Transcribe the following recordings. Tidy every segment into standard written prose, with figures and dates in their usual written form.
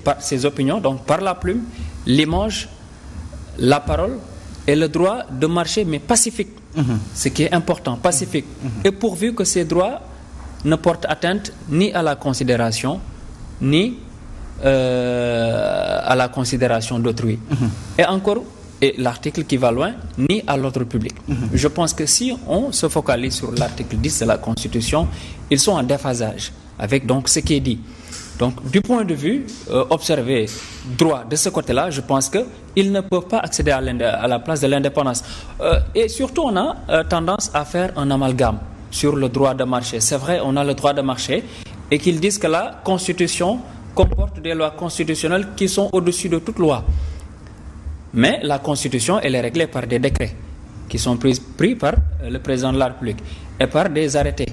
par ses opinions, donc par la plume, l'image, la parole et le droit de marcher, mais pacifique. Ce qui est important, pacifique. Et pourvu que ces droits ne portent atteinte ni à la considération, ni à la considération d'autrui. Et l'article qui va loin, ni à l'ordre public. Je pense que si on se focalise sur l'article 10 de la Constitution, ils sont en déphasage avec donc ce qui est dit. Donc, du point de vue observé droit de ce côté-là, je pense qu'ils ne peuvent pas accéder à la place de l'indépendance. Et surtout, on a tendance à faire un amalgame sur le droit de marcher. C'est vrai, on a le droit de marcher et qu'ils disent que la Constitution comporte des lois constitutionnelles qui sont au-dessus de toute loi. Mais la Constitution, elle est réglée par des décrets qui sont pris par le président de la République et par des arrêtés.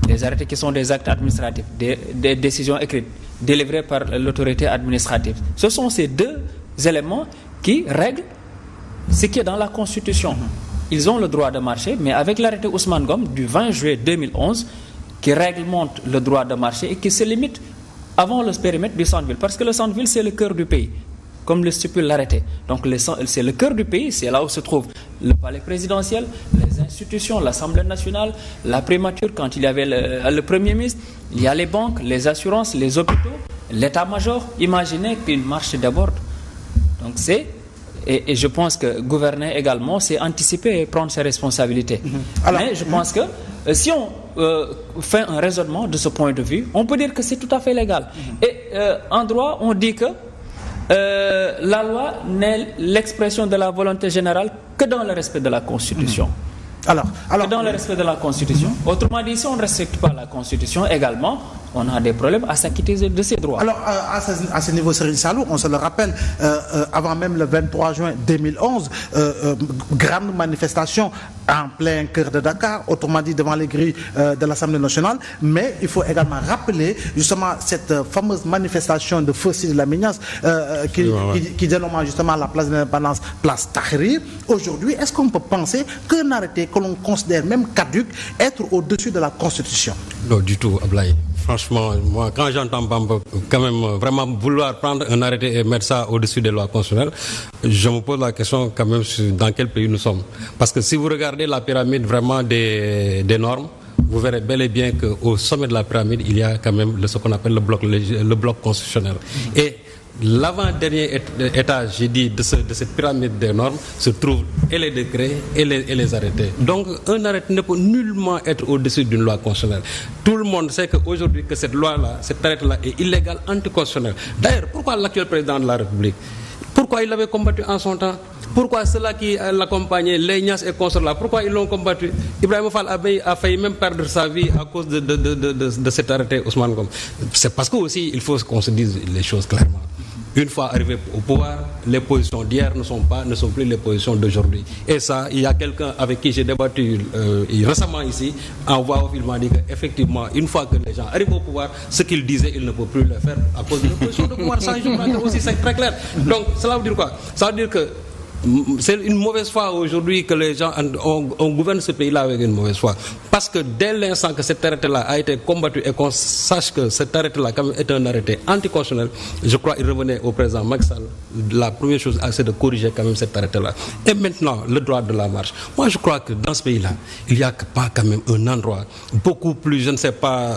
Des arrêtés qui sont des actes administratifs, des décisions écrites, délivrées par l'autorité administrative. Ce sont ces deux éléments qui règlent ce qui est dans la Constitution. Ils ont le droit de marcher, mais avec l'arrêté Ousmane Ngom du 20 juillet 2011, qui réglemente le droit de marcher et qui se limite avant le périmètre du centre-ville. Parce que le centre-ville, c'est le cœur du pays, comme le stipule l'arrêté. Donc c'est le cœur du pays, c'est là où se trouve le palais présidentiel, les institutions, l'Assemblée nationale, la primature quand il y avait le Premier ministre, il y a les banques, les assurances, les hôpitaux, l'état-major. Imaginez qu'une marche déborde. Donc et je pense que gouverner également, c'est anticiper et prendre ses responsabilités. Mais je pense que si on fait un raisonnement de ce point de vue, on peut dire que c'est tout à fait légal. Et en droit, on dit que la loi n'est l'expression de la volonté générale que dans le respect de la Constitution. Alors, dans le respect de la Constitution. Autrement dit, si on ne respecte pas la Constitution également, on a des problèmes à s'acquitter de ses droits. Alors, à ce niveau, Serigne Saliou, on se le rappelle, avant même le 23 juin 2011, grande manifestation en plein cœur de Dakar, autrement dit devant les grilles de l'Assemblée nationale. Mais il faut également rappeler justement cette fameuse manifestation de Feu Sidi Lamine Niasse qui dénomme justement la place de l'Indépendance, place Tahrir. Aujourd'hui, est-ce qu'on peut penser qu'un arrêté que l'on considère même caduc être au-dessus de la Constitution? Non, du tout, Ablaye. Franchement, moi, quand j'entends Bamba quand même vraiment vouloir prendre un arrêté et mettre ça au-dessus des lois constitutionnelles, je me pose la question quand même dans quel pays nous sommes. Parce que si vous regardez la pyramide vraiment des normes, vous verrez bel et bien qu'au sommet de la pyramide, il y a quand même ce qu'on appelle le bloc constitutionnel. Et l'avant-dernier étage, j'ai dit, de cette pyramide des normes se trouvent et les décrets et les arrêtés. Donc, un arrêté ne peut nullement être au-dessus d'une loi constitutionnelle. Tout le monde sait qu'aujourd'hui, que cette loi-là, cet arrêté-là est illégal, anticonstitutionnel. D'ailleurs, pourquoi l'actuel président de la République, pourquoi il l'avait combattu en son temps? Pourquoi ceux-là qui l'accompagnaient, les Niasse et consorts là, pourquoi ils l'ont combattu? Ibrahima Fall a failli même perdre sa vie à cause de cet arrêté Ousmane Ngom. C'est parce que aussi, il faut qu'on se dise les choses clairement. Une fois arrivé au pouvoir, les positions d'hier ne sont plus les positions d'aujourd'hui. Et ça, il y a quelqu'un avec qui j'ai débattu récemment ici, en voix off, il m'a dit qu'effectivement, une fois que les gens arrivent au pouvoir, ce qu'ils disaient, ils ne peuvent plus le faire à cause de la position de pouvoir. Ça, je crois que aussi c'est très clair. Donc, cela veut dire quoi? Ça veut dire que c'est une mauvaise foi aujourd'hui que les gens on gouverne ce pays-là avec une mauvaise foi. Parce que dès l'instant que cet arrêté-là a été combattu et qu'on sache que cet arrêté-là quand même est un arrêté anticonstitutionnel, je crois qu'il revenait au président Macky Sall. La première chose, c'est de corriger quand même cet arrêté-là. Et maintenant, le droit de la marche. Moi, je crois que dans ce pays-là, il n'y a pas quand même un endroit beaucoup plus, je ne sais pas,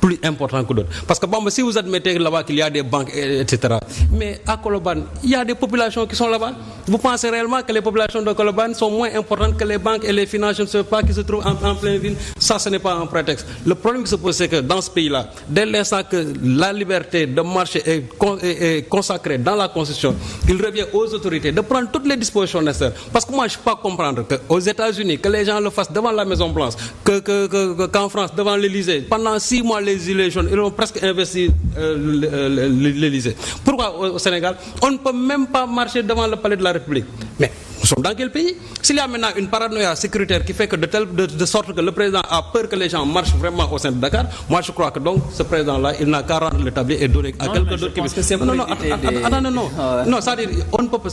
plus important que d'autres. Parce que bon, si vous admettez là-bas qu'il y a des banques, etc. Mais à Colobane, il y a des populations qui sont là-bas. Vous pensez réellement que les populations de Colobane sont moins importantes que les banques et les finances, je ne sais pas, qui se trouvent en pleine ville? Ça, ce n'est pas un prétexte. Le problème qui se pose, c'est que dans ce pays-là, dès l'instant que la liberté de marché est consacrée dans la Constitution, il revient aux autorités de prendre toutes les dispositions nécessaires. Parce que moi, je ne peux pas comprendre qu'aux États-Unis, que les gens le fassent devant la Maison-Blanche, qu'en France, devant l'Élysée, pendant 6 mois, les Gilets jaunes, ils ont presque investi l'Élysée. Pourquoi au Sénégal, on ne peut même pas marcher devant le palais de la République? Mais nous sommes dans quel pays? S'il y a maintenant une paranoïa sécuritaire qui fait que de sorte que le président a peur que les gens marchent vraiment au sein de Dakar, moi je crois que donc ce président-là, il n'a qu'à rendre le tablier et donner à quelqu'un d'autre qui... Non, c'est-à-dire, on ne peut pas...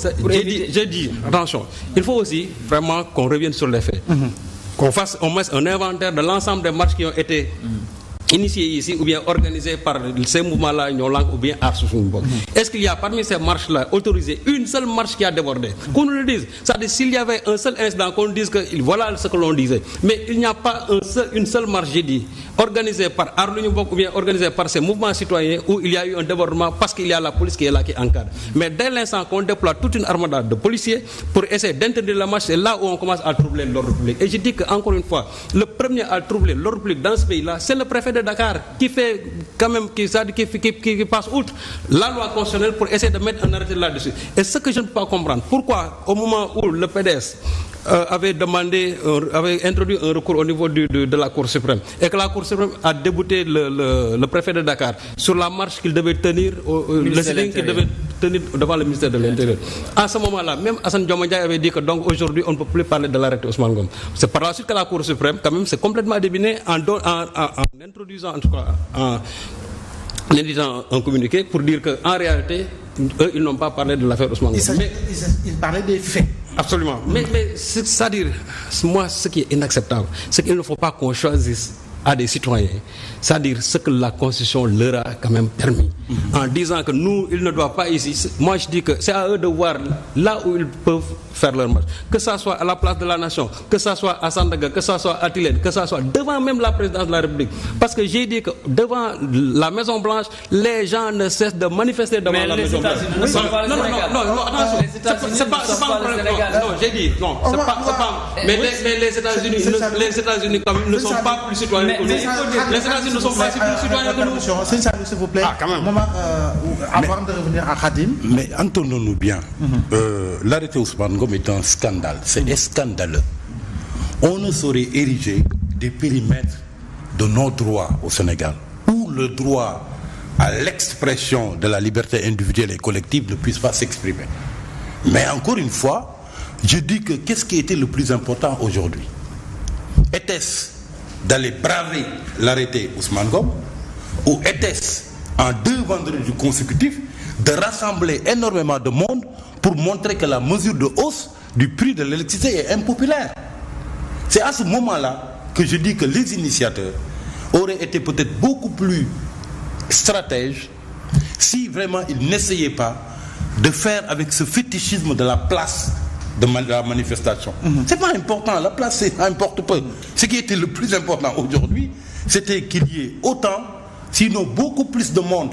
J'ai dit, attention, il faut aussi vraiment qu'on revienne sur les faits. Qu'on fasse au moins un inventaire de l'ensemble des marches qui ont été initié ici ou bien organisé par ces mouvements-là ou bien Aar Suñu Bopp. Est-ce qu'il y a parmi ces marches-là autorisé une seule marche qui a débordé? Qu'on nous le dise. C'est-à-dire s'il y avait un seul incident, qu'on nous dise que voilà ce que l'on disait. Mais il n'y a pas une seule marche, j'ai dit, organisée par Aar Suñu Bopp ou bien organisée par ces mouvements citoyens où il y a eu un débordement parce qu'il y a la police qui est là, qui encadre. Mais dès l'instant qu'on déploie toute une armada de policiers pour essayer d'interdire la marche, c'est là où on commence à troubler l'ordre public. Et je dis que encore une fois, le premier à troubler l'ordre public dans ce pays-là, c'est le préfet de Dakar qui fait quand même qui passe outre la loi constitutionnelle pour essayer de mettre un arrêté là-dessus. Et ce que je ne peux pas comprendre, pourquoi au moment où le PDS avait introduit un recours au niveau de la Cour suprême et que la Cour suprême a débouté le préfet de Dakar sur la marche qu'il devait tenir, le sitting qu'il devait tenir devant le ministère de l'Intérieur. À ce moment-là, même Assane Dioma Ndiaye avait dit que donc aujourd'hui on ne peut plus parler de l'arrêté Ousmane Ngom. C'est par la suite que la Cour suprême quand même s'est complètement débiné en introduisant en tout cas en éditant un communiqué pour dire qu'en réalité eux ils n'ont pas parlé de l'affaire Ousmane Ngom. Ils parlaient des faits. Absolument. Mais c'est-à-dire, moi, ce qui est inacceptable, c'est qu'il ne faut pas qu'on choisisse à des citoyens, c'est-à-dire ce que la Constitution leur a quand même permis, en disant que nous, ils ne doivent pas ici. Moi, je dis que c'est à eux de voir là où ils peuvent faire leur marche, que ça soit à la place de la Nation, que ça soit à Sandaga, que ça soit à Tilène, que ça soit devant même la présidence de la République. Parce que j'ai dit que devant la Maison Blanche, les gens ne cessent de manifester devant la Maison Blanche. Non, attention, c'est pas un problème. Non, j'ai dit, non, c'est pas. Mais les États-Unis quand même ne sont pas plus citoyens que nous. Les États-Unis ne sont pas plus citoyens que nous. C'est ça, s'il vous plaît. Ah, quand même. Avant de revenir à Khadim. Mais entendons-nous bien. L'arrêté Ousmane Ngom est un scandale. C'est scandaleux. On ne saurait ériger des périmètres de nos droits au Sénégal où le droit à l'expression de la liberté individuelle et collective ne puisse pas s'exprimer. Mais encore une fois, je dis que qu'est-ce qui était le plus important aujourd'hui? Était-ce d'aller braver l'arrêté Ousmane Ngom ou était-ce en 2 vendredis consécutifs de rassembler énormément de monde pour montrer que la mesure de hausse du prix de l'électricité est impopulaire? C'est à ce moment-là que je dis que les initiateurs auraient été peut-être beaucoup plus stratèges si vraiment ils n'essayaient pas de faire avec ce fétichisme de la place de la manifestation. C'est pas important, la place ça importe peu. Ce qui était le plus important aujourd'hui, c'était qu'il y ait autant, sinon beaucoup plus de monde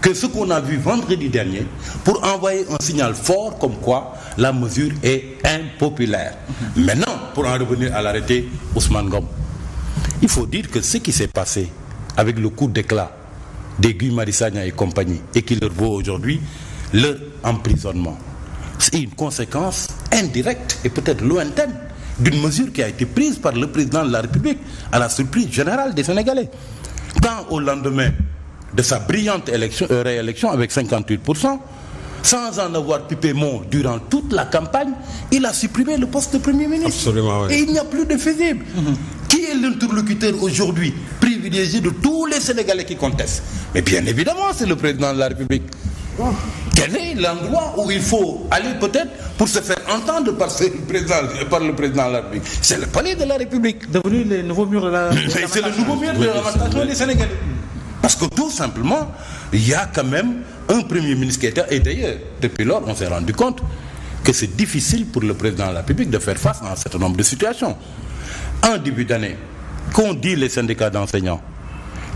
que ce qu'on a vu vendredi dernier pour envoyer un signal fort comme quoi la mesure est impopulaire. Maintenant, pour en revenir à l'arrêté Ousmane Ngom, il faut dire que ce qui s'est passé avec le coup d'éclat des Guy Marius Sagna et compagnie et qui leur vaut aujourd'hui leur emprisonnement, c'est une conséquence indirecte et peut-être lointaine d'une mesure qui a été prise par le président de la République à la surprise générale des Sénégalais. Quand au lendemain de sa brillante réélection avec 58%, sans en avoir pipé mot durant toute la campagne, il a supprimé le poste de Premier ministre. Absolument, oui. Et il n'y a plus de faisible. Qui est l'interlocuteur aujourd'hui privilégié de tous les Sénégalais qui contestent? Mais bien évidemment, c'est le président de la République. Quel est l'endroit où il faut aller peut-être pour se faire entendre par le président de la République? C'est le palais de la République. Devenu les nouveaux murs de la... C'est le nouveau mur de la des Sénégalais. Parce que tout simplement, il y a quand même un Premier ministre qui était... Et d'ailleurs, depuis lors, on s'est rendu compte que c'est difficile pour le président de la République de faire face à un certain nombre de situations. En début d'année, qu'ont dit les syndicats d'enseignants?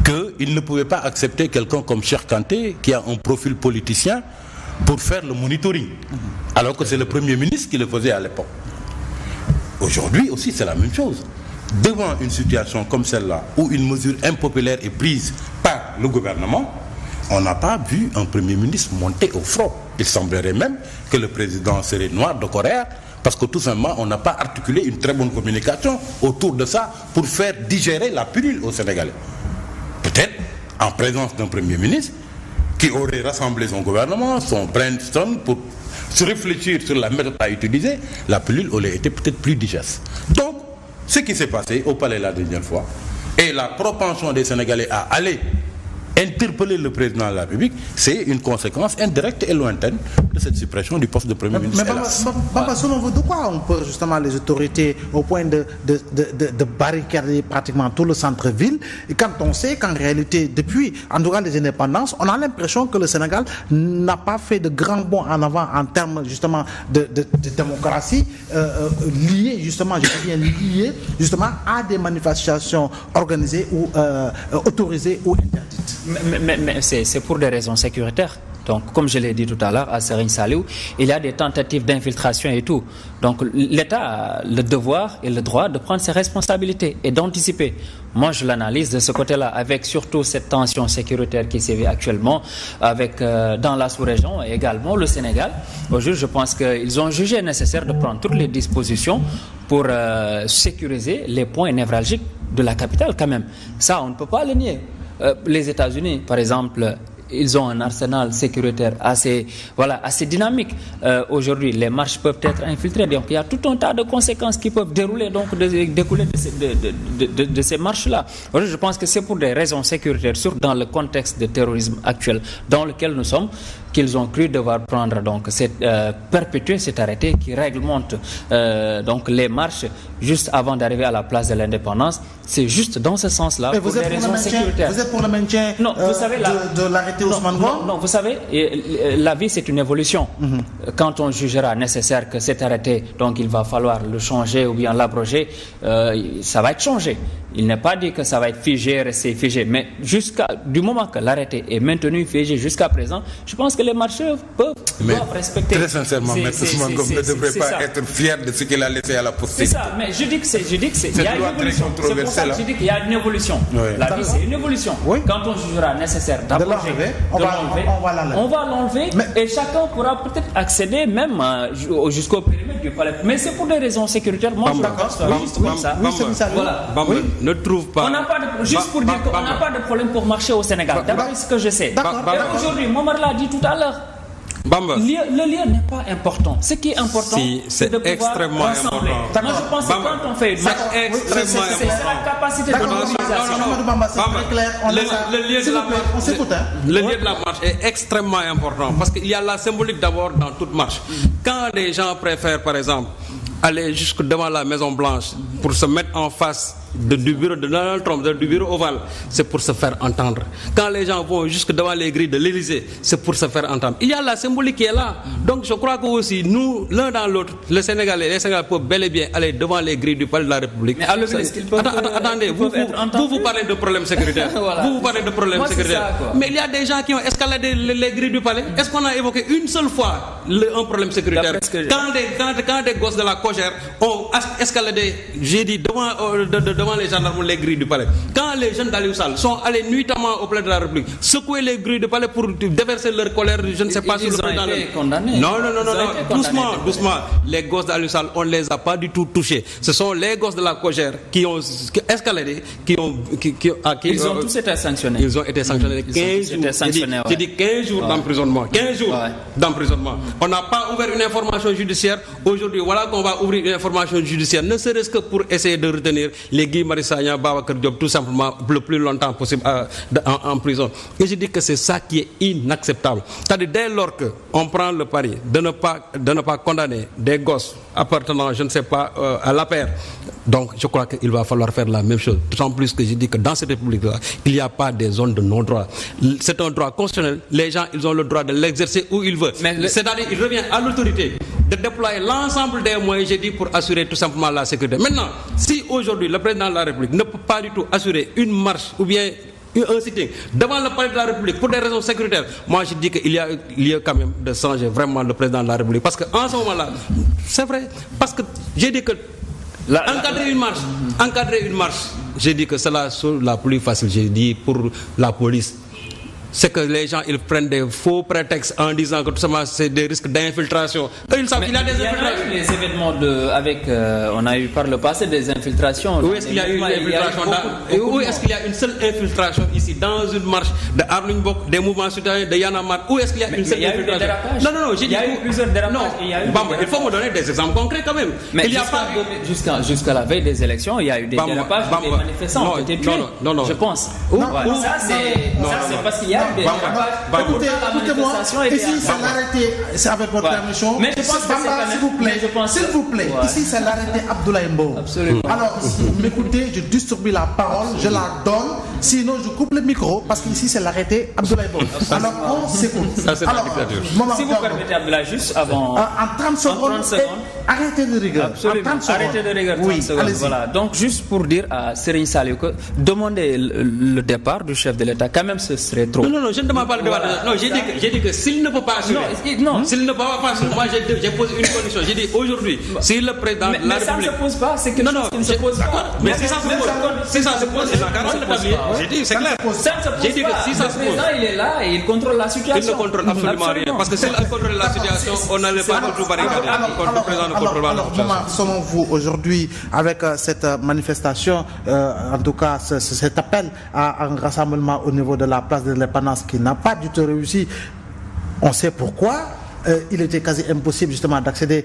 Qu'ils ne pouvaient pas accepter quelqu'un comme Cheikh Kanté, qui a un profil politicien, pour faire le monitoring. Alors que c'est le Premier ministre qui le faisait à l'époque. Aujourd'hui aussi, c'est la même chose. Devant une situation comme celle-là, où une mesure impopulaire est prise par le gouvernement, on n'a pas vu un Premier ministre monter au front. Il semblerait même que le président serait noir de colère, parce que tout simplement, on n'a pas articulé une très bonne communication autour de ça pour faire digérer la pilule aux Sénégalais. Peut-être en présence d'un Premier ministre qui aurait rassemblé son gouvernement, son brainstorm pour se réfléchir sur la méthode à utiliser, la pilule aurait été peut-être plus digeste. Donc, ce qui s'est passé au palais la dernière fois et la propension des Sénégalais à aller interpeller le président de la République, c'est une conséquence indirecte et lointaine de cette suppression du poste de Premier ministre. Mais selon vous, de quoi on peut justement les autorités au point de barricader pratiquement tout le centre-ville, et quand on sait qu'en réalité, depuis en tout cas les indépendances, on a l'impression que le Sénégal n'a pas fait de grands bonds en avant en termes justement de démocratie, liés justement, je dis bien liés justement à des manifestations organisées ou autorisées ou interdites. Mais c'est pour des raisons sécuritaires. Donc, comme je l'ai dit tout à l'heure à Serigne Saliou, il y a des tentatives d'infiltration et tout. Donc, l'État a le devoir et le droit de prendre ses responsabilités et d'anticiper. Moi, je l'analyse de ce côté-là, avec surtout cette tension sécuritaire qui sévit actuellement avec, dans la sous-région et également le Sénégal. Aujourd'hui, je pense qu'ils ont jugé nécessaire de prendre toutes les dispositions pour sécuriser les points névralgiques de la capitale quand même. Ça, on ne peut pas le nier. Les États-Unis, par exemple, ils ont un arsenal sécuritaire assez dynamique. Aujourd'hui, les marches peuvent être infiltrées. Donc, il y a tout un tas de conséquences qui peuvent découler de ces marches-là. Aujourd'hui, je pense que c'est pour des raisons sécuritaires, surtout dans le contexte de terrorisme actuel dans lequel nous sommes, qu'ils ont cru devoir prendre perpétuer cet arrêté qui réglemente donc les marches juste avant d'arriver à la place de l'indépendance. C'est juste dans ce sens-là, pour des raisons sécuritaires. Vous êtes pour le maintien de l'arrêté Ousmane Ngom? Non, vous savez, la vie c'est une évolution. Quand on jugera nécessaire que cet arrêté, donc il va falloir le changer ou bien l'abroger, ça va être changé. Il n'est pas dit que ça va être figé, resté figé, mais du moment que l'arrêté est maintenu figé jusqu'à présent, je pense que les marcheurs doivent respecter. Très sincèrement, M. Ousmane Ngom ne devrait pas être fier de ce qu'il a laissé à la postérité. C'est ça, mais je dis que il y a une évolution. C'est pour ça que je dis qu'il y a une évolution. Oui. La vie, c'est une évolution. Oui. Quand on jugera nécessaire d'abroger, on va l'enlever, et chacun pourra peut-être accéder même jusqu'au périmètre du palais. Mais c'est pour des raisons sécuritaires. Moi, je d'accord. Juste comme ça. Voilà. Ne trouve pas. Juste pour dire qu'on n'a pas de problème pour marcher au Sénégal. D'abord, ce que je sais. Et aujourd'hui, Momar l'a dit tout à l'heure. Bamba. Le lien n'est pas important. Ce qui est important, c'est de pouvoir extrêmement rassembler. Important. Moi, je pense que quand on fait une marche, c'est la capacité de mobilisation. Le lien de la marche est extrêmement important parce qu'il y a la symbolique d'abord dans toute marche. Quand les gens préfèrent, par exemple, aller jusque devant la Maison Blanche pour se mettre en face du bureau de Donald Trump, du bureau ovale, c'est pour se faire entendre. Quand les gens vont jusque devant les grilles de l'Élysée, c'est pour se faire entendre. Il y a la symbolique qui est là. Donc je crois que aussi nous, l'un dans l'autre, les Sénégalais peuvent bel et bien aller devant les grilles du palais de la République. Mais à attendez, vous parlez de problèmes sécuritaires. Voilà. Vous parlez de problèmes sécuritaires. Mais il y a des gens qui ont escaladé les grilles du palais. Est-ce qu'on a évoqué une seule fois un problème sécuritaire? Quand des gosses de la Cogère ont escaladé, j'ai dit, devant les gendarmes, les grilles du palais. Quand les jeunes d'Aliou Sall sont allés nuitamment au palais de la République, secouer les grilles du palais pour déverser leur colère, je ne sais pas sur le président. Ils ont été condamnés. Non. Doucement. Les gosses d'Aliou Sall, on ne les a pas du tout touchés. Ce sont les gosses de la Cogère qui ont escaladé, ils ont tous été sanctionnés. Ils ont été sanctionnés 15 jours. J'ai dit 15 jours d'emprisonnement. 15 jours d'emprisonnement. On n'a pas ouvert une information judiciaire. Aujourd'hui, voilà qu'on va ouvrir une information judiciaire, ne serait-ce que pour essayer de retenir les Guy Marius Sagna, Babacar Diop, tout simplement le plus longtemps possible en prison. Et je dis que c'est ça qui est inacceptable. C'est-à-dire dès lors qu'on prend le pari de ne pas condamner des gosses appartenant, je ne sais pas, à l'APR, donc je crois qu'il va falloir faire la même chose. D'autant plus que je dis que dans cette République-là, il n'y a pas des zones de non-droit. C'est un droit constitutionnel. Les gens, ils ont le droit de l'exercer où ils veulent. C'est-à-dire il revient à l'autorité de déployer l'ensemble des moyens, j'ai dit, pour assurer tout simplement la sécurité. Maintenant, si aujourd'hui le président de la République ne peut pas du tout assurer une marche ou bien un sitting devant le palais de la République pour des raisons sécuritaires, moi je dis qu'il y a lieu quand même de changer vraiment le président de la République. Parce qu'en ce moment-là, c'est vrai, parce que j'ai dit que encadrer une marche, j'ai dit que c'est la chose la plus facile, j'ai dit, pour la police. c'est que les gens ils prennent des faux prétextes en disant que tout simplement c'est des risques d'infiltration. Ils savent qu'il y a des infiltrations. Il y a eu les événements on a eu par le passé des infiltrations. Où est-ce qu'il y a eu une infiltration où est-ce qu'il y a une seule infiltration ici dans une marche de Arling Bok, des mouvements citoyens de Y'en a marre? Où est-ce qu'il y a une seule infiltration? Non, il y a eu plusieurs dérapages. Non, il faut me donner des exemples concrets quand même. Mais il y a pas jusqu'à la veille des élections, il y a eu des dérapages, des manifestants ont été tués. Non, je pense. Ça c'est parce qu'il y a eu des dérapages. Écoutez-moi, ici c'est l'arrêté, c'est avec votre permission. Mais je pense que s'il vous plaît, ici c'est l'arrêté Abdoulaye Mbow. Absolument. Alors, m'écoutez, je distribue la parole, je la donne, sinon je coupe le micro parce qu'ici c'est l'arrêté Abdoulaye Mbow. Alors, on s'écoute. Alors, si vous permettez, Abdoulaye, juste avant. En 30 secondes. Arrêtez de rigueur. Absolument. Arrêtez de rigueur. 30 secondes. Voilà. Donc, juste pour dire à Serigne Saliou que demander le départ du chef de l'État, quand même, ce serait trop. Non, je ne demande pas le départ. Non, j'ai dit que s'il ne peut pas assurer. S'il ne peut pas assurer, moi j'ai posé une condition. J'ai dit aujourd'hui, si le président de la République. Mais ça ne se pose pas, c'est quelque chose qui ne se pose pas. Mais si ça se pose, c'est la garantie de l'établir. J'ai dit, c'est clair. J'ai dit que si ça se pose. Le président, il est là et il contrôle la situation. Il ne contrôle absolument rien. Parce que s'il contrôle la situation, on n'allait pas tout barricader. Le président ne contrôle pas la situation. Selon vous, aujourd'hui, avec cette manifestation, en tout cas cet appel à un rassemblement au niveau de la place de l'Indépendance qui n'a pas du tout réussi, on sait pourquoi. Il était quasi impossible justement d'accéder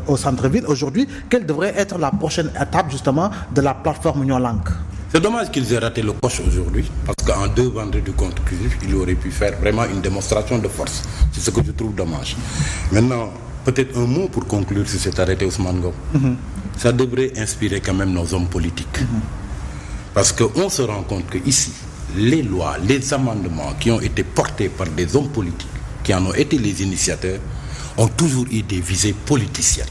au centre-ville. Aujourd'hui, quelle devrait être la prochaine étape justement de la plateforme Union Langue? C'est dommage qu'ils aient raté le coche aujourd'hui, parce qu'en 2 vendredis consécutifs, il aurait pu faire vraiment une démonstration de force. C'est ce que je trouve dommage. Maintenant, peut-être un mot pour conclure sur cet arrêté Ousmane Ngom. Ça devrait inspirer quand même nos hommes politiques. Parce qu'on se rend compte qu'ici, les lois, les amendements qui ont été portés par des hommes politiques, qui en ont été les initiateurs, ont toujours eu des visées politiciennes.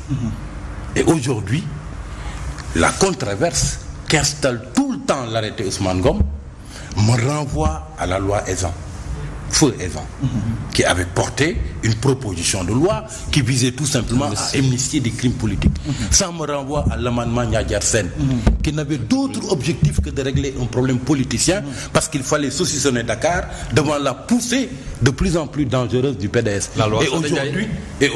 Et aujourd'hui, la controverse qu'installe tout le temps l'arrêté Ousmane Ngom me renvoie à la loi Ezzan, Feu Ezzan, qui avait porté une proposition de loi qui visait tout simplement à amnistier des crimes politiques. Ça me renvoie à l'amendement Ndiagar Sène, qui n'avait d'autre objectif que de régler un problème politicien, parce qu'il fallait saucissonner Dakar devant la poussée de plus en plus dangereuse du PDS. Et aujourd'hui,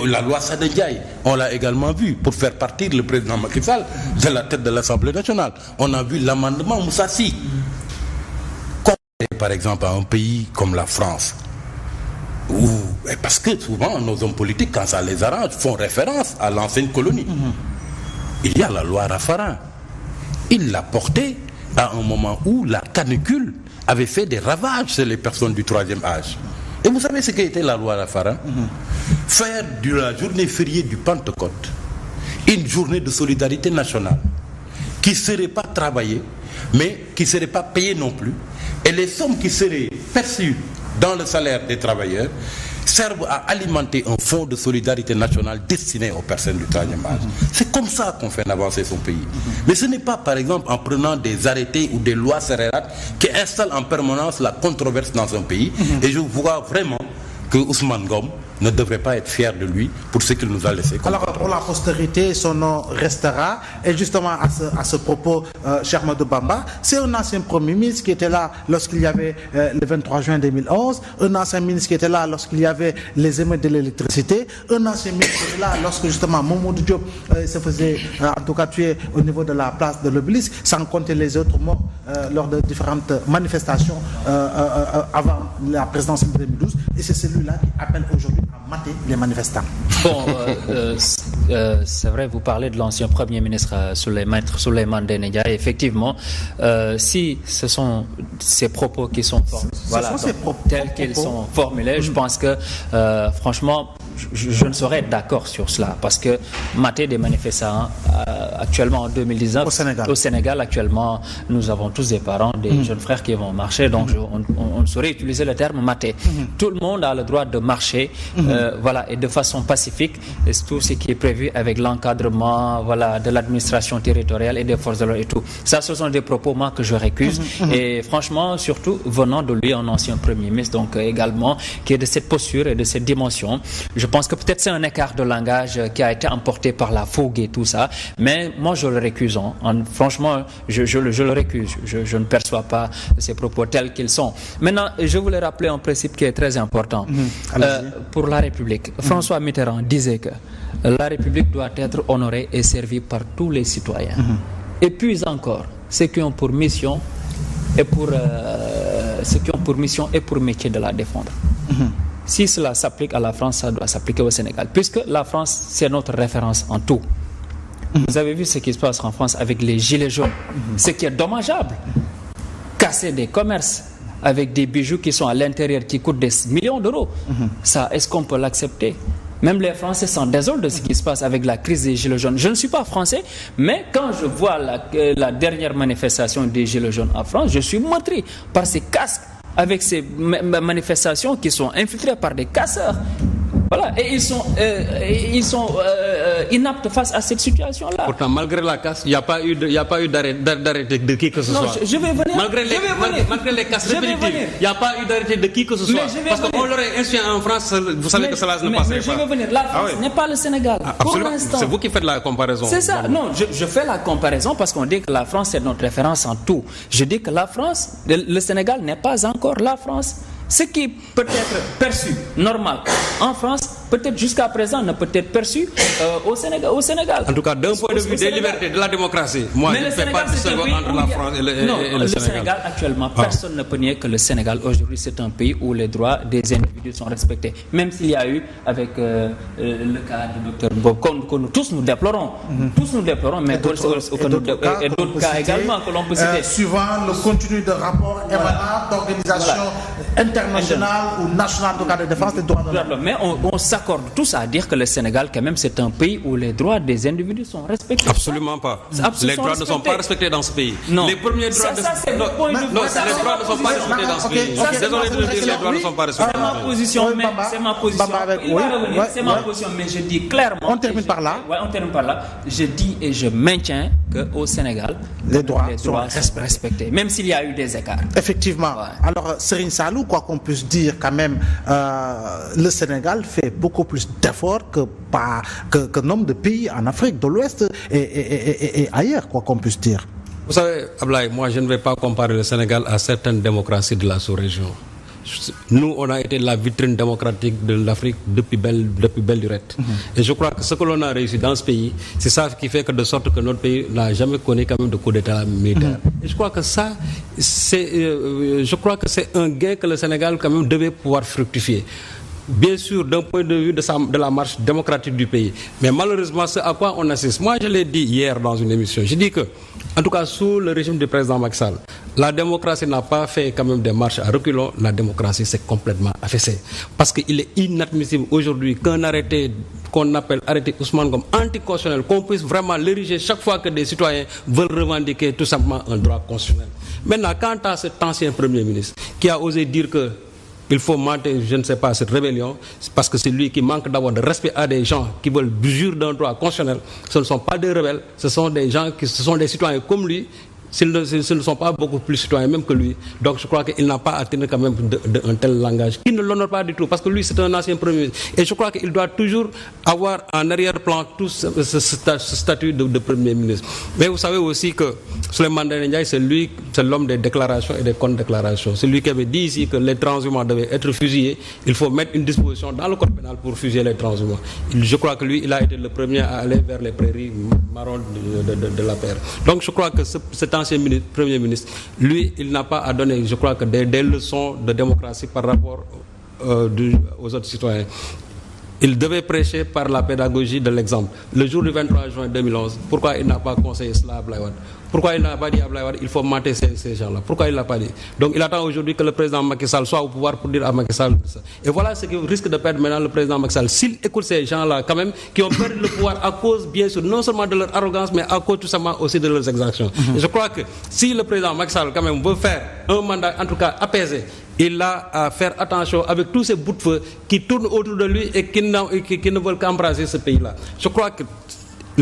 la loi Sada Ndiaye, on l'a également vu, pour faire partir le président Macky Sall de la tête de l'Assemblée nationale. On a vu l'amendement Moussassi. Par exemple, à un pays comme la France, parce que souvent nos hommes politiques, quand ça les arrange, font référence à l'ancienne colonie. Il y a la loi Raffarin. Il l'a portée à un moment où la canicule avait fait des ravages sur les personnes du 3e âge. Et vous savez ce qu'était la loi Raffarin? Faire de la journée fériée du Pentecôte une journée de solidarité nationale qui ne serait pas travaillée, mais qui ne serait pas payée non plus. Et les sommes qui seraient perçues dans le salaire des travailleurs servent à alimenter un fonds de solidarité nationale destiné aux personnes du 3e âge. C'est comme ça qu'on fait avancer son pays. Mais ce n'est pas, par exemple, en prenant des arrêtés ou des lois scélérates qui installent en permanence la controverse dans un pays. Et je vois vraiment que Ousmane Ngom ne devrait pas être fier de lui pour ce qu'il nous a laissé. Alors pour la postérité, son nom restera. Et justement à ce propos, cher Ahmadou Bamba, c'est un ancien Premier ministre qui était là lorsqu'il y avait le 23 juin 2011, un ancien ministre qui était là lorsqu'il y avait les émeutes de l'électricité, un ancien ministre qui était là lorsque justement Mamadou Diop se faisait en tout cas tuer au niveau de la place de l'Obélisque, sans compter les autres morts lors de différentes manifestations avant la présidentielle de 2012. Et c'est celui-là qui appelle aujourd'hui à mater les manifestants. Bon, c'est vrai, vous parlez de l'ancien Premier ministre Souleymane Ndéné Ndiaye. Effectivement, si ce sont ces propos qui sont tels qu'ils sont formulés, je pense que franchement, je ne serais d'accord sur cela, parce que mater des manifestants actuellement en 2019 au Sénégal actuellement, nous avons tous des parents, des jeunes frères qui vont marcher, donc on saurait utiliser le terme mater. Tout le monde a le droit de marcher, voilà, et de façon pacifique, et tout ce qui est prévu avec l'encadrement, voilà, de l'administration territoriale et des forces de l'ordre et tout. Ça, ce sont des propos moi que je récuse, et franchement, surtout venant de lui, un ancien Premier ministre, donc également qui est de cette posture et de cette dimension. Je pense que peut-être c'est un écart de langage qui a été emporté par la fougue et tout ça, mais Mais moi, je le récuse. Franchement, je le récuse. Je ne perçois pas ces propos tels qu'ils sont. Maintenant, je voulais rappeler un principe qui est très important pour la République. François Mitterrand disait que la République doit être honorée et servie par tous les citoyens. Et puis encore, ceux qui ont pour mission et pour métier de la défendre. Si cela s'applique à la France, ça doit s'appliquer au Sénégal, puisque la France, c'est notre référence en tout. Vous avez vu ce qui se passe en France avec les gilets jaunes, ce qui est dommageable. Casser des commerces avec des bijoux qui sont à l'intérieur, qui coûtent des millions d'euros. Ça, est-ce qu'on peut l'accepter? Même les Français s'en désolent de ce qui se passe avec la crise des gilets jaunes. Je ne suis pas français, mais quand je vois la dernière manifestation des gilets jaunes en France, je suis meurtri par ces casques, avec ces manifestations qui sont infiltrées par des casseurs. Voilà, et ils sont inaptes face à cette situation-là. Pourtant, malgré la casse, il n'y a pas eu d'arrêté de qui que ce soit. Non, je vais venir. Malgré les casses répétitives, il n'y a pas eu d'arrêté de qui que ce soit. Parce qu'on l'aurait instruit en France, vous savez que cela ne passerait pas. Mais je vais venir. La France n'est pas le Sénégal. Pour l'instant. C'est vous qui faites la comparaison. C'est ça. Non, je fais la comparaison parce qu'on dit que la France est notre référence en tout. Je dis que la France, le Sénégal n'est pas encore la France. Ce qui peut être perçu normal en France, peut-être jusqu'à présent ne peut être perçu au Sénégal. En tout cas, d'un point de vue des libertés, de la démocratie, moi je ne fais pas de distinction entre la France et le Sénégal. Le Sénégal actuellement, personne ne peut nier que le Sénégal aujourd'hui c'est un pays où les droits des individus sont respectés. Même s'il y a eu avec le cas du Dr Bob, que nous tous nous déplorons. Tous nous déplorons, mais d'autres cas également que l'on peut citer. Suivant le contenu de rapports émanant d'organisations internationales ou nationales de cas de défense des droits de l'homme. Mais on s'accorde tous à dire que le Sénégal, quand même, c'est un pays où les droits des individus sont respectés. Absolument pas. Les droits ne sont pas respectés dans ce pays. Non. Les premiers droits ça, c'est le point de vue. Non, les droits ne sont pas respectés dans ce pays. Désolé de le dire, les droits ne sont pas respectés. C'est ma position, mais c'est ma position. Il va revenir, c'est ma position, mais je dis clairement. On termine par là. Ouais, on termine par là. Je dis et je maintiens qu'au Sénégal, les droits sont respectés, même s'il y a eu des écarts. Effectivement. Ouais. Alors, Serigne Saliou, quoi qu'on puisse dire, quand même, le Sénégal fait beaucoup plus d'efforts que nombre de pays en Afrique de l'Ouest et ailleurs, quoi qu'on puisse dire. Vous savez, Ablaye, moi je ne vais pas comparer le Sénégal à certaines démocraties de la sous-région. Nous, on a été la vitrine démocratique de l'Afrique depuis belle lurette. Et je crois que ce que l'on a réussi dans ce pays, c'est ça qui fait que de sorte que notre pays n'a jamais connu quand même de coup d'État militaire. Et je crois que ça, c'est un gain que le Sénégal quand même devait pouvoir fructifier. Bien sûr, d'un point de vue de la marche démocratique du pays. Mais malheureusement, c'est à quoi on assiste. Moi, je l'ai dit hier dans une émission. J'ai dit que, en tout cas, sous le régime du président Macky Sall, la démocratie n'a pas fait quand même des marches à reculons. La démocratie s'est complètement affaissée. Parce qu'il est inadmissible aujourd'hui qu'un arrêté qu'on appelle arrêté Ousmane comme anticonstitutionnel, qu'on puisse vraiment l'ériger chaque fois que des citoyens veulent revendiquer tout simplement un droit constitutionnel. Maintenant, quant à cet ancien Premier ministre qui a osé dire que il faut monter, je ne sais pas, cette rébellion, parce que c'est lui qui manque d'avoir de respect à des gens qui veulent jurer d'un droit constitutionnel. Ce ne sont pas des rebelles, ce sont des gens ce sont des citoyens comme lui. Ce ne sont pas beaucoup plus citoyens même que lui. Donc je crois qu'il n'a pas atteint quand même un tel langage qui ne l'honore pas du tout, parce que lui c'est un ancien Premier ministre. Et je crois qu'il doit toujours avoir en arrière-plan tout ce statut de Premier ministre. Mais vous savez aussi que Souleymane Ndéné Ndiaye, c'est l'homme des déclarations et des contre-déclarations. C'est lui qui avait dit ici que les transhumants devaient être fusillés. Il faut mettre une disposition dans le code pénal pour fusiller les transhumants. Je crois que lui, il a été le premier à aller vers les prairies marron de la paire. Donc je crois que cet ancien Premier ministre, lui, il n'a pas à donner, je crois que des leçons de démocratie par rapport aux autres citoyens. Il devait prêcher par la pédagogie de l'exemple. Le jour du 23 juin 2011, pourquoi il n'a pas conseillé cela à Abdoulaye Wade? Pourquoi il n'a pas dit à Abdoulaye Wade il faut mater ces gens-là? Pourquoi il ne l'a pas dit? Donc il attend aujourd'hui que le président Macky Sall soit au pouvoir pour dire à Macky Sall ça. Et voilà ce qui risque de perdre maintenant le président Macky Sall. S'il écoute ces gens-là quand même, qui ont perdu le pouvoir à cause bien sûr non seulement de leur arrogance, mais à cause tout simplement aussi de leurs exactions. Et je crois que si le président Macky Sall quand même veut faire un mandat en tout cas apaisé, il a à faire attention avec tous ces bouts de feu qui tournent autour de lui et qui ne veulent qu'embraser ce pays-là. Je crois qu'il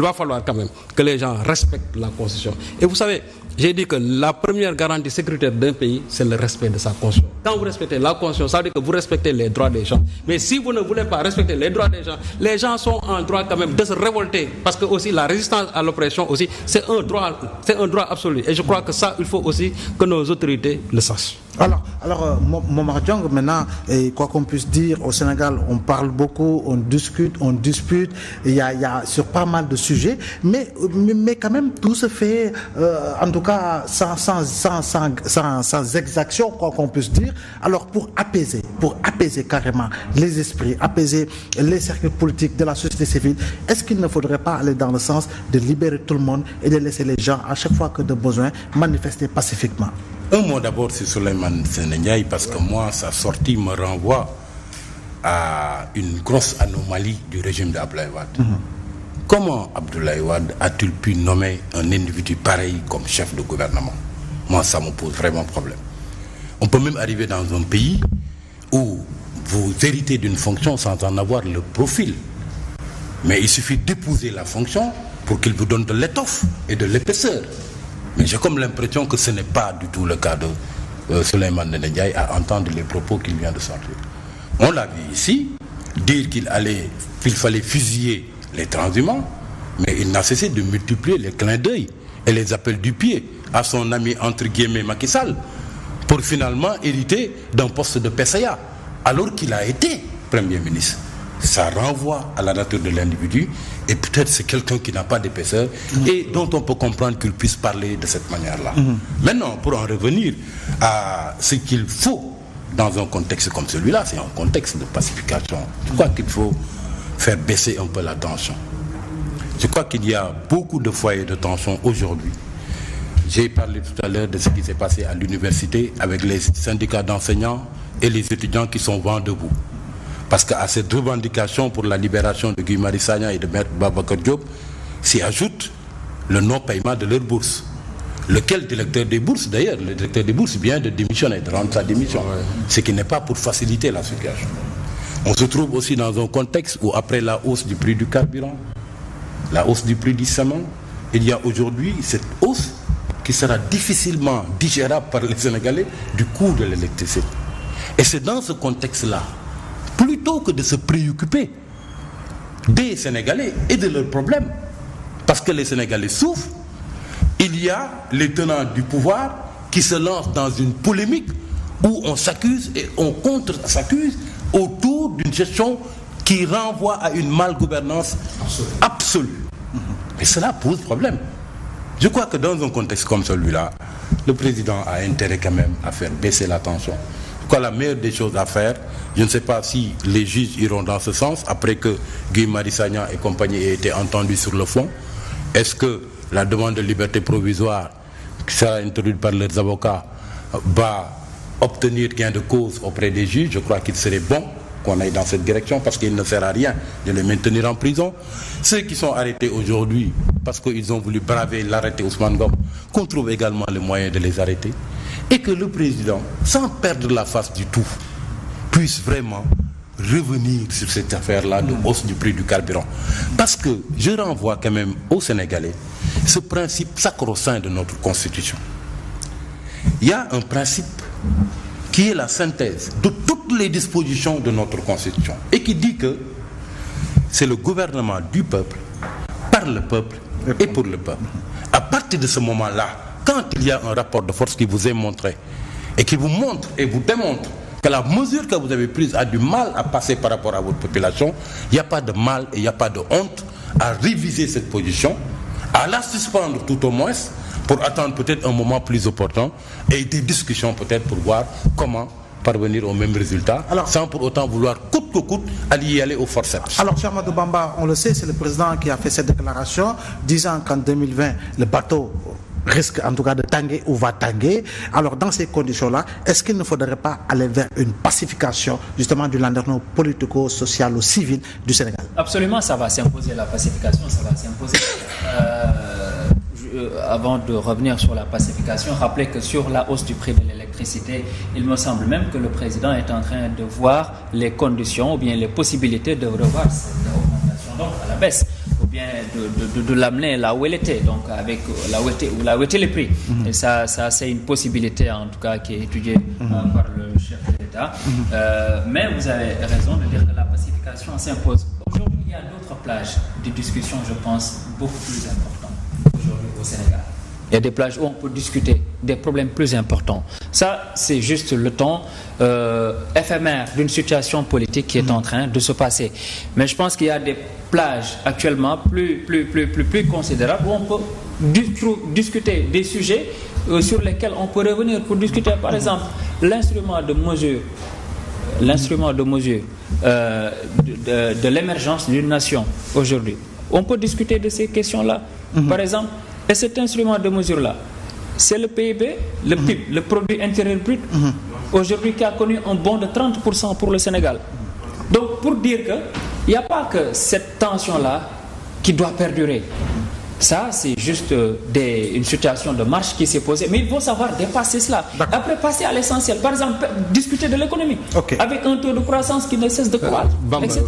va falloir quand même que les gens respectent la Constitution. Et vous savez, J'ai dit que la première garantie sécuritaire d'un pays, c'est le respect de sa Constitution. Quand vous respectez la Constitution, ça veut dire que vous respectez les droits des gens. Mais si vous ne voulez pas respecter les droits des gens sont en droit quand même de se révolter. Parce que aussi la résistance à l'oppression aussi, c'est un droit absolu. Et je crois que ça, il faut aussi que nos autorités le sachent. Alors, Momar Diong, maintenant, quoi qu'on puisse dire, au Sénégal, on parle beaucoup, on discute, on dispute, il y a sur pas mal de sujets, mais quand même, tout se fait, en tout cas, sans exaction, quoi qu'on puisse dire. Alors, pour apaiser carrément les esprits, apaiser les cercles politiques de la société civile, est-ce qu'il ne faudrait pas aller dans le sens de libérer tout le monde et de laisser les gens, à chaque fois que de besoin, manifester pacifiquement? Un mot d'abord sur Souleymane Ndéné Ndiaye, parce que moi, sa sortie me renvoie à une grosse anomalie du régime d'Abdoulaye Wade. Comment Abdoulaye Wade a-t-il pu nommer un individu pareil comme chef de gouvernement? Moi, ça me pose vraiment problème. On peut même arriver dans un pays où vous héritez d'une fonction sans en avoir le profil. Mais il suffit d'épouser la fonction pour qu'il vous donne de l'étoffe et de l'épaisseur. Mais j'ai comme l'impression que ce n'est pas du tout le cas de Souleymane Ndéné Ndiaye à entendre les propos qu'il vient de sortir. On l'a vu ici, dire qu'il fallait fusiller les transhumants, mais il n'a cessé de multiplier les clins d'œil et les appels du pied à son ami entre guillemets Macky Sall pour finalement hériter d'un poste de PCA alors qu'il a été Premier ministre. Ça renvoie à la nature de l'individu et peut-être c'est quelqu'un qui n'a pas d'épaisseur et dont on peut comprendre qu'il puisse parler de cette manière-là. Maintenant, pour en revenir à ce qu'il faut dans un contexte comme celui-là, c'est un contexte de pacification. Je crois qu'il faut faire baisser un peu la tension. Je crois qu'il y a beaucoup de foyers de tension aujourd'hui. J'ai parlé tout à l'heure de ce qui s'est passé à l'université avec les syndicats d'enseignants et les étudiants qui sont vent debout. Parce qu'à cette revendication pour la libération de Guy Marius Sagna et de Maître Babacar Diop s'y ajoute le non-paiement de leurs bourses. Lequel directeur des bourses, d'ailleurs, le directeur des bourses vient de démissionner, de rendre sa démission. Ce qui n'est pas pour faciliter la situation. On se trouve aussi dans un contexte où après la hausse du prix du carburant, la hausse du prix du ciment, il y a aujourd'hui cette hausse qui sera difficilement digérable par les Sénégalais du coût de l'électricité. Et c'est dans ce contexte-là, plutôt que de se préoccuper des Sénégalais et de leurs problèmes, parce que les Sénégalais souffrent, il y a les tenants du pouvoir qui se lancent dans une polémique où on s'accuse et on contre-s'accuse autour d'une gestion qui renvoie à une malgouvernance absolue. Et cela pose problème. Je crois que dans un contexte comme celui-là, le président a intérêt quand même à faire baisser la tension. Je crois que la meilleure des choses à faire, je ne sais pas si les juges iront dans ce sens, après que Guy Marius Sagna et compagnie aient été entendus sur le fond. Est-ce que la demande de liberté provisoire qui sera introduite par leurs avocats va obtenir gain de cause auprès des juges? Je crois qu'il serait bon qu'on aille dans cette direction parce qu'il ne sert à rien de les maintenir en prison. Ceux qui sont arrêtés aujourd'hui parce qu'ils ont voulu braver l'arrêté Ousmane Ngom, qu'on trouve également les moyens de les arrêter et que le président, sans perdre la face du tout, puisse vraiment revenir sur cette affaire-là de hausse du prix du carburant. Parce que je renvoie quand même aux Sénégalais ce principe sacro-saint de notre Constitution. Il y a un principe qui est la synthèse de toutes les dispositions de notre Constitution et qui dit que c'est le gouvernement du peuple, par le peuple et pour le peuple. À partir de ce moment-là, quand il y a un rapport de force qui vous est montré et qui vous montre et vous démontre que la mesure que vous avez prise a du mal à passer par rapport à votre population, il n'y a pas de mal et il n'y a pas de honte à réviser cette position, à la suspendre tout au moins, pour attendre peut-être un moment plus opportun et des discussions peut-être pour voir comment parvenir au même résultat, sans pour autant vouloir coûte que coûte y aller au forceps. Alors, Cheikh Ahmadou Bamba, on le sait, c'est le président qui a fait cette déclaration, disant qu'en 2020, le bateau risque en tout cas de tanguer ou va tanguer. Alors, dans ces conditions-là, est-ce qu'il ne faudrait pas aller vers une pacification justement du landerneau politico-social-civil du Sénégal? Absolument, ça va s'imposer, la pacification, ça va s'imposer. Avant de revenir sur la pacification, rappelez que sur la hausse du prix de l'électricité, il me semble même que le président est en train de voir les conditions ou bien les possibilités de revoir cette augmentation donc à la baisse, ou bien de l'amener là où elle était, donc avec là où étaient les prix. Et ça c'est une possibilité en tout cas qui est étudiée par le chef de l'État. Mais vous avez raison de dire que la pacification s'impose. Aujourd'hui, il y a d'autres plages de discussion, je pense, beaucoup plus importantes aujourd'hui au Sénégal. Il y a des plages où on peut discuter des problèmes plus importants. Ça, c'est juste le temps éphémère d'une situation politique qui est en train de se passer. Mais je pense qu'il y a des plages actuellement plus considérables où on peut discuter des sujets sur lesquels on peut revenir pour discuter. Par exemple, l'instrument de mesure de l'émergence d'une nation aujourd'hui. On peut discuter de ces questions-là. Par exemple, et cet instrument de mesure-là, c'est le PIB, le PIB, le produit intérieur brut, aujourd'hui qui a connu un bond de 30% pour le Sénégal. Donc pour dire qu'il n'y a pas que cette tension-là qui doit perdurer. Ça, c'est juste une situation de marche qui s'est posée. Mais il faut savoir dépasser cela. Après, passer à l'essentiel. Par exemple, discuter de l'économie. Avec un taux de croissance qui ne cesse de croître, etc.